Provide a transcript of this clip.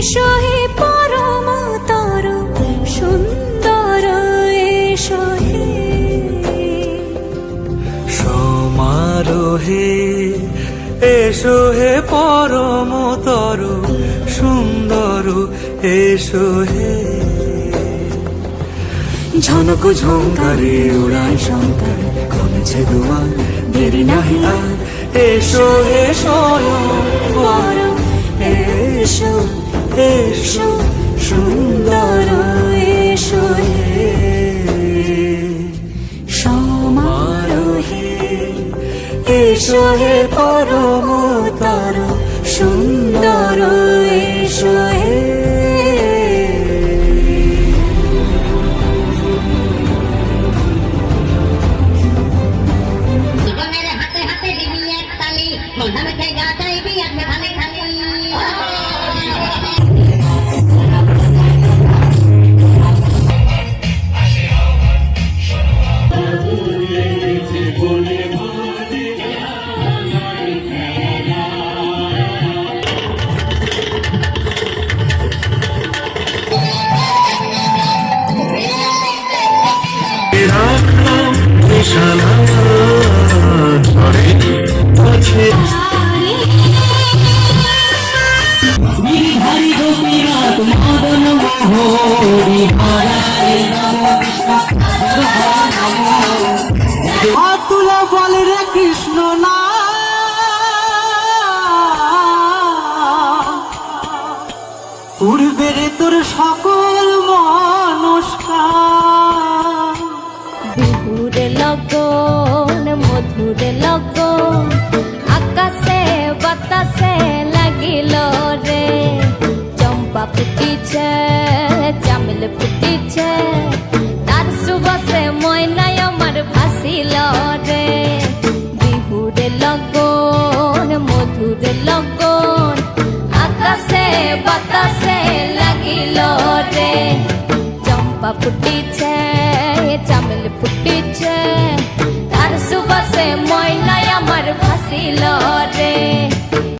এসো হে পরম তর সুন্দর এসো হে সমারোহে এসো হে পরম তর সুন্দর এসো হে ঝনক ঝঙ্কারে উড়ায় শঙ্কর কমেছে দুয়ার দেরি নাহি আর এসো হে স্বয়ং পরম এসো এসো সুন্দর এসো হে সমারোহে এসো হে পরম তর সুন্দর এসো হে জীবনের হাতে হাতে দিবি এক তালি মন্ধামে গা চাইবি এক মেধালে খালি তুলে বল রে কৃষ্ণ না উড়বে রে তোর সকল মনস্কার বিহুরে লগন মধুরে লগন আকাশে বাতাসে লাগিল রে চম্পা ফুটিছে চামেল ফুটিছে তার সুবাসে ময়নায় আমার ভাসিল রে বিহুরে লগন মধুরে লগন আকাশে বাতাসে লাগিল রে চম্পা ফুটিছে চামেল ফুটিছে তার সুবাসে ময়নায় আমার ভাসিল রে